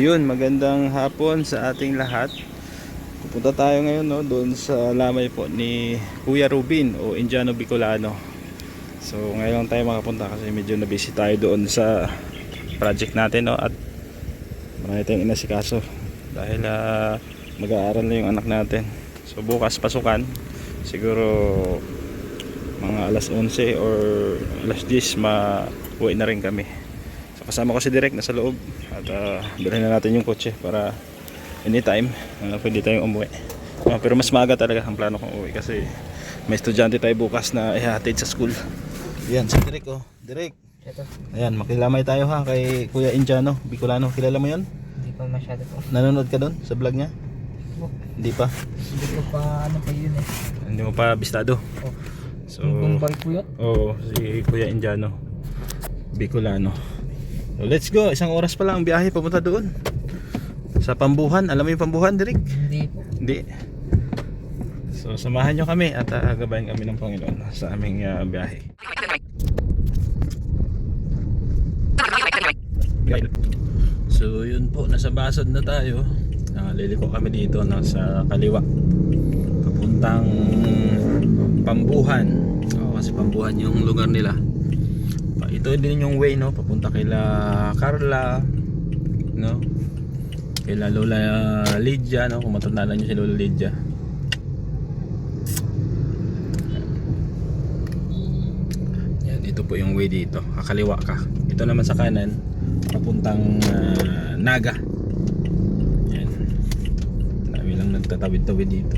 Ayun, magandang hapon sa ating lahat. Pupunta tayo ngayon doon sa lamay po ni Kuya Rubin o Indiano Bicolano. So ngayon lang tayo makapunta kasi medyo na busy tayo doon sa project natin at marami tayong inasikaso dahil mag-aaral na yung anak natin. So bukas pasukan, siguro mga alas 11 or alas 10 mauwi na rin kami. So kasama ko si Direk nasa loob at bilhin na natin yung kotse para anytime pwede tayong umuwi. Pero mas maaga talaga ang plano kong uwi kasi may estudyante tayo bukas na ihahatid sa school. Yan si Direk Direk. Ito. Ayan, makilamay tayo ha kay Kuya Indiano Bicolano. Kilala mo yun? Hindi pa masyado po. Nanonood ka doon sa vlog niya? Hindi pa? Hindi ko pa ano pa yun eh. Hindi mo pa bistado? Oh. So, Yung boy po yun? oo, si Kuya Indiano Bicolano. So let's go, 1 oras pa lang ang biyahe papunta doon sa Pambuhan. Alam mo yung Pambuhan, Direk? Hindi po. Hindi. So samahan nyo kami at gabayan kami ng Panginoon sa aming biyahe. So yun po, nasa Basod na tayo. Liliko kami dito nasa kaliwa papuntang Pambuhan. Kasi Pambuhan yung lugar nila. Ito din yung way papunta kila Carla, kila Lola Lydia, kung matandaan niyo si Lola Lydia. Yan, ito po yung way dito, kakaliwa ka. Ito naman sa kanan papuntang Naga. Yan, dami lang nagtatawid-tawid dito.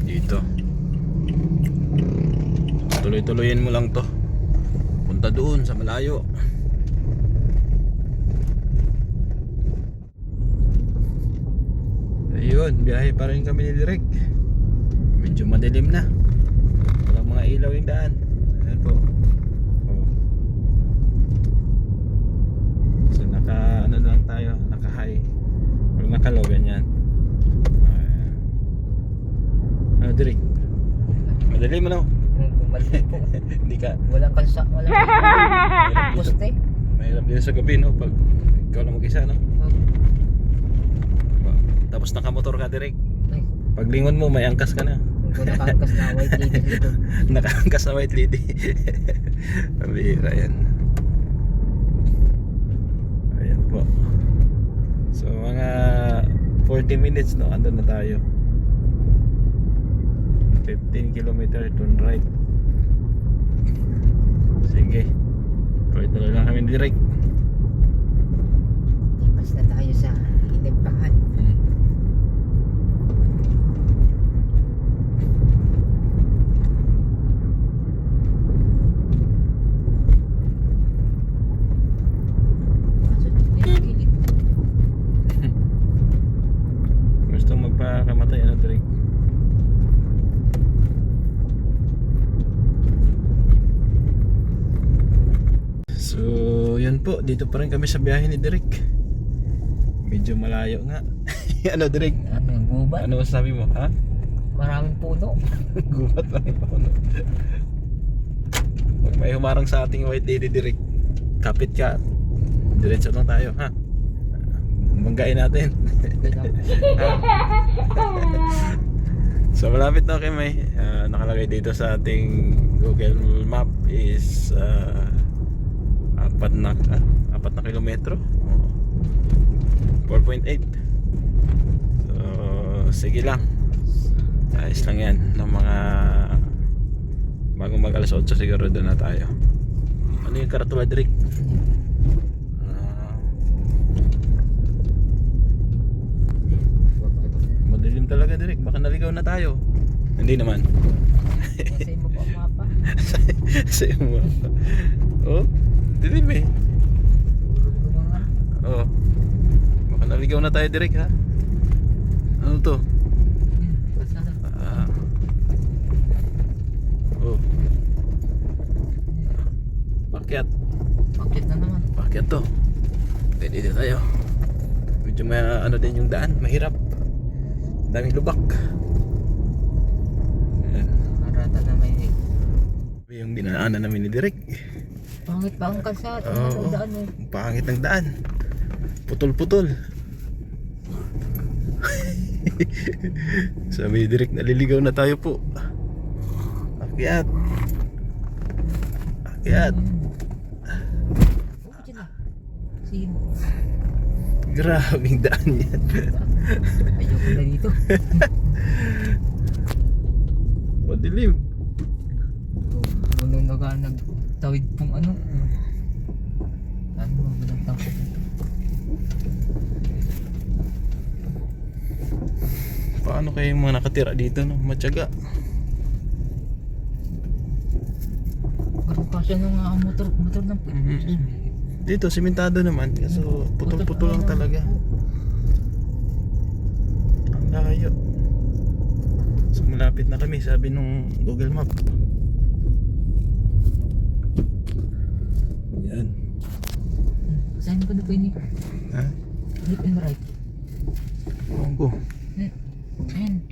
Dito tuloy-tuloyin mo lang to punta doon sa malayo. Ayun, biyahe pa rin kami ni Direk. Medyo madilim na, walang mga ilaw yung daan. Ayan po. So naka ano lang tayo, naka high. Pag naka low ganyan. Direk, madali mo Bumalik po. Hindi ka. Walang kalsa, walang poste. Mahirap din sa gabi pag ikaw lang mag-isa Tapos nakamotor ka, Direk. Pag lingon mo may angkas ka na. Nakaangkas na white lady dito. Nakaangkas na white lady. Pabihira yan. Ayan po. So mga 40 minutes andun na tayo. 15 km turn right. Sige, tuloy-tuloy lang kami direct. Ipas na tayo sa Hinimpahan. Gusto magpakamatay direct. So yun po, dito pa rin kami sa biyahe ni Direk. Medyo malayo nga. Ano Direk? Gubat? Ano masasabi mo? Ha? Maraming puno. Gubat lang yung puno. Pag may humarang sa ating white lady Direk, kapit ka. Diretso lang tayo ha. Banggain natin. So malapit na kami. Nakalagay dito sa ating Google Map is 4 na kilometro, 4.8. So sige lang, ayos lang yan. Ng mga bago mag alas 8 siguro doon na tayo. Ano yung karatula Direk? Madilim talaga Direk, baka naligaw na tayo. Hindi naman. Kasi mo po ang mapa. Sa mo. Oh, dilim eh. Oh. Baka naligaw na tayo Direk ha. Ano to? Oh. Pakyat. Pakyat na naman. Pakyat to. Dito tayo. Medyo may din yung daan, mahirap. Daming lubak. Ayan. Marata na may dinaanan namin ni Direk. Pangit pa ang kalsada. Oo, Daan eh. pangit ng daan. Putol-putol. Sabi ni Direk, naliligaw na tayo po. Akyat. Akyat. Oh, dyan na. Sino? Grabing daan yan. Ayoko na dito. Madilim. Unong nagtawid pong ano. Ano mo binagtang ko. Paano kayo yung mga nakatira dito, no? Matyaga. Karoon pa siya nung motor ng Dito, simentado naman. Kaso putol-putol lang talaga. Ang layo. So malapit na kami, sabi nung Google Map. Yan. Saan ko na po ini? Ha? Left and right. Ewan ko. Ayan.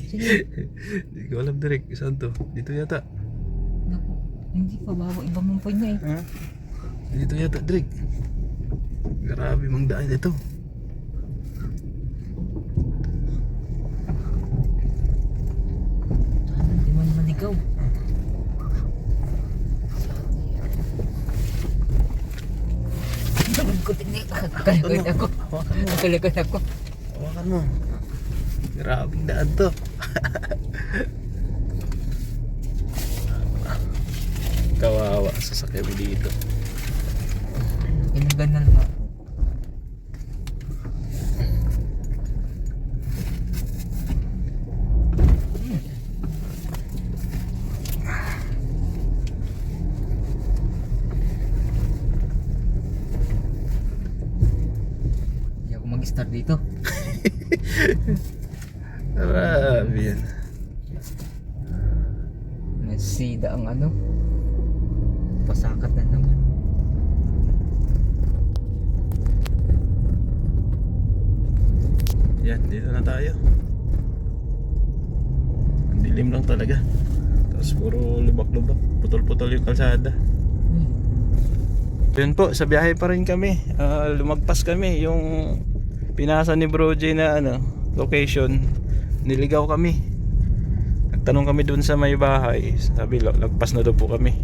Sige. Hindi ko alam direct. Saan to? Dito yata. Naku. Hindi pa bawa. Iba mong point na eh. Ha? Dito yata direct. Grabe mang daan ito. Sana hindi mo naman ikaw. Kalagod ako. Kalagod ako. Hawakan mo. Grabing daan to. Kawawa sa sakyan mo dito. Inugan na lang ako. Hindi ako mag-start dito. Grabe yan. Nasida ang ano. Pasakat na naman. Yan, dito na tayo. Ang dilim lang talaga. Tapos puro lubak-lubak. Putol-putol yung kalsada. Yun po, sa biyahe pa rin kami. Lumagpas kami. Yung pinasa ni Bro J na location. Niligaw kami. Nagtanong kami dun sa may bahay. Sabi, lagpas na daw po kami.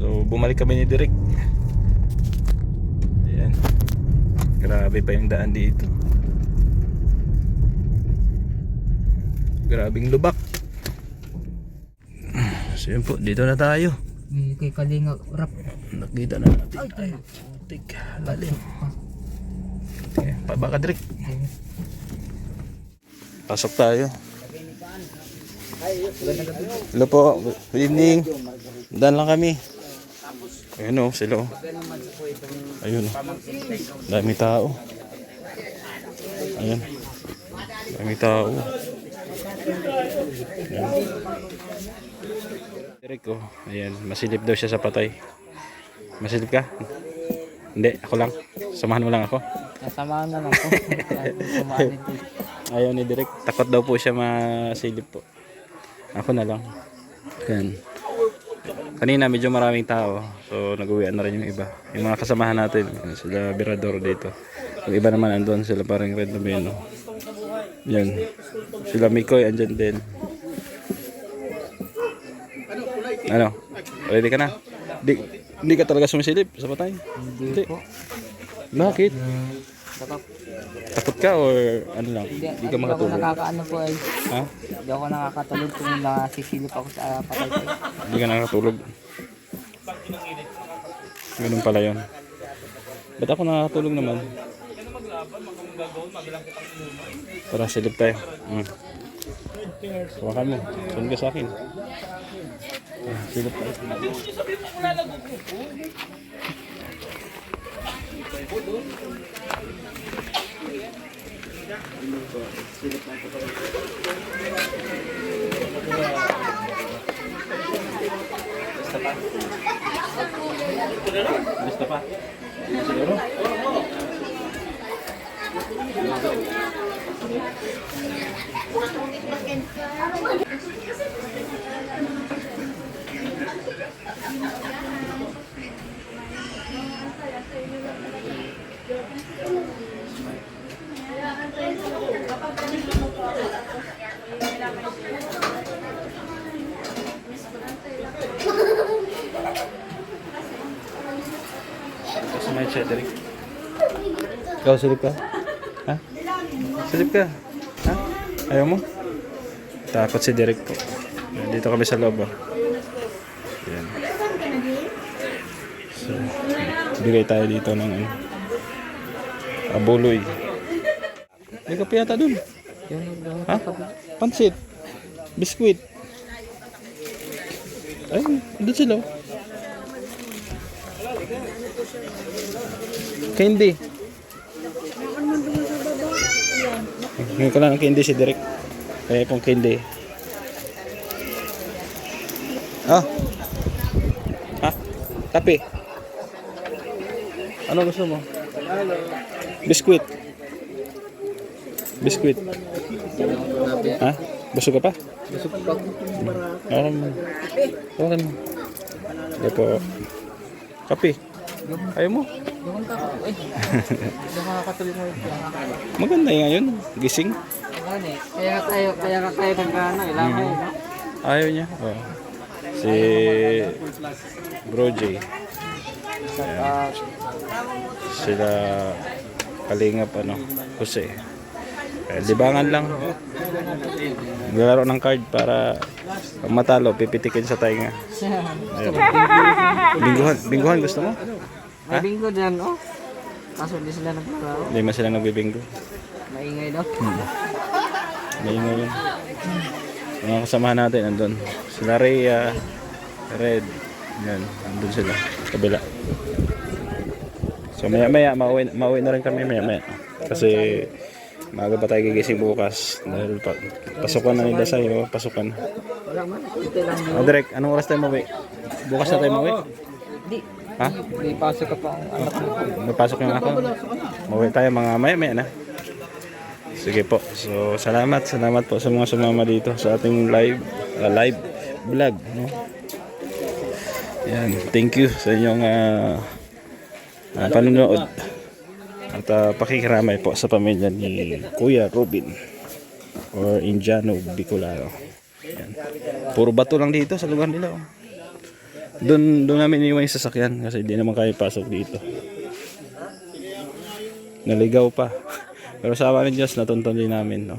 So bumalik kami ni Direk. Ayan. Grabe pa yung daan dito. Grabing lubak. So yun po, dito na tayo. May kay Kalinga rap. Nakita na natin. Ay, tayo. Tik, lalim. Okay, pabaka Direk. Pasok tayo. Hello po, good evening. Daan lang kami. Ayun o, sila o. Ayun o. Dami tao. Ayun. Dami tao. Ayun. Direk o. Ayan, masilip daw siya sa patay. Masilip ka? Hindi, ako lang. Samahan mo lang ako. Nasamahan na lang po. Samahan nito. Ayaw ni Direk. Takot daw po siya masilip po. Ako na lang. Ayan. Kanina medyo maraming tao. So nag-uwian na rin yung iba. Yung mga kasamahan natin. Sila Birador dito. Yung iba naman andun. Sila parang Red Noveno. Yan. Sila Mikoy andyan din. Ano? Ready ka na? Hindi ka talaga sumisilip sa patay? Hindi po. Bakit? Takot. Takot ka or ano lang? Hindi ka makatulog? Hindi ako nakakaano po ay. Ha? Hindi ako nakakatulog kung nasisilip ako sa patay ko. Hindi ka nakakatulog? Ganun pala yun. Ba't ako nakakatulog naman? Tara, silip tayo. Hawakan mo. Saan ka sa akin? Silip tayo. Basta pa? Siguro? Kasi may Cedric. Ikaw, silip ka? Ha? Silip ka? Ha? Ayaw mo? Takot si Derek po. Dito kami sa loob. Yan. So, bigay tayo dito ng abuloy. May kape yata dun. Ha? Pansit. Biskuit. Ay, doon sila. Candy. Ngayon ko lang ang candy si Derek. Kaya pong candy. Ah. Ha? Kape. Ano gusto mo? Biskuit. Biskuit. Ha? Busog ka pa? Busog pa. Okay mo. Okay mo. Hindi po. Kape. Ayaw mo? Doon ka. Eh. Doon ka nakatuloy mo. Maganda yung ngayon. Gising. Kaya nga tayo nagkano. Ilang kayo, no? Ayaw niya. Oh. Si Bro J. Ayan. Sila Kalingap Jose. Libangan lang. Naglalaro ng card para pag matalo, pipitikin sa tainga. Ayan. Bingguhan gusto mo? May bingo dyan, oh. Kaso hindi sila naglalaro. Hindi man sila nagbibinggo. Maingay daw. Maingay yun. Mga kasamahan natin, andun. Sila Rhea, Red. Yan, andun sila. Kabila. So maya mauwi na rin kami maya. Kasi maaga pa tayo gigising bukas. Dahil pasukan na nila sa'yo, pasukan. Wala man. Ito lang. O Direk, anong oras tayo mauwi? Bukas na tayo mauwi? Hindi. Ha? May pasok ka pa ang anak mo. May pasok yung ako. Mauwi tayo mga maya na. Sige po. So salamat po sa mga sumama dito sa ating live vlog, no? Yan, thank you sa inyong panonood at pakikiramay po sa pamilya ni Kuya Robin or Indiano Bicolano. Yan. Puro bato lang dito sa lugar nila. Oh. Doon namin iniwan yung sasakyan kasi hindi naman kaya pasok dito. Naligaw pa. Pero sa awa ng Diyos, natuntun din namin. No?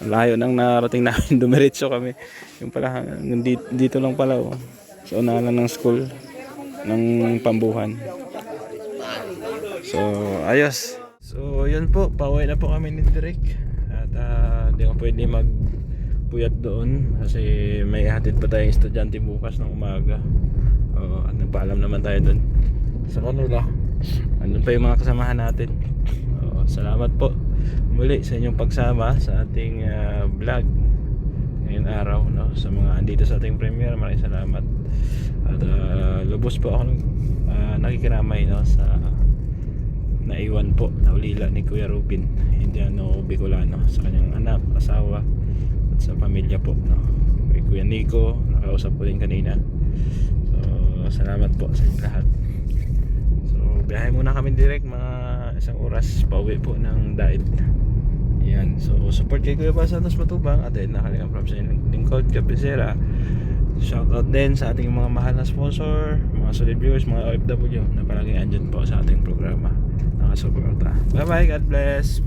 Ang layo nang narating namin, dumiretso kami. Yung pala, dito lang pala. Oh. Sa unahan lang ng school, ng Pambuhan. So, ayos. So, yun po. Pauwi na po kami ni Derek. At hindi ko pwede magpuyat doon. Kasi may hatid pa tayong estudyante bukas ng umaga. At nagpaalam naman tayo doon sa kanila. Andun pa yung mga kasamahan natin. Salamat po muli sa inyong pagsama sa ating vlog ngayong araw, no? Sa mga andito sa ating premiere, maraming salamat. At lubos po ako nakikiramay, no? Sa naiwan po na ulila ni Kuya Robin Indiano Bicolano sa kanyang anak, asawa at sa pamilya po, no? Kay Kuya Nico, nakausap ko din kanina. So salamat po sa inyong lahat. Biyahe muna kami direct mga isang oras pauwi po ng Daid. Yan. So support kay Kuya Santos Matubang at then nakalingan from sa lingkod Kapesera. Shout out din sa ating mga mahal na sponsor, mga solid viewers, mga OFW na palaging andyan po sa ating programa. Nakasuporta. Bye bye, God bless.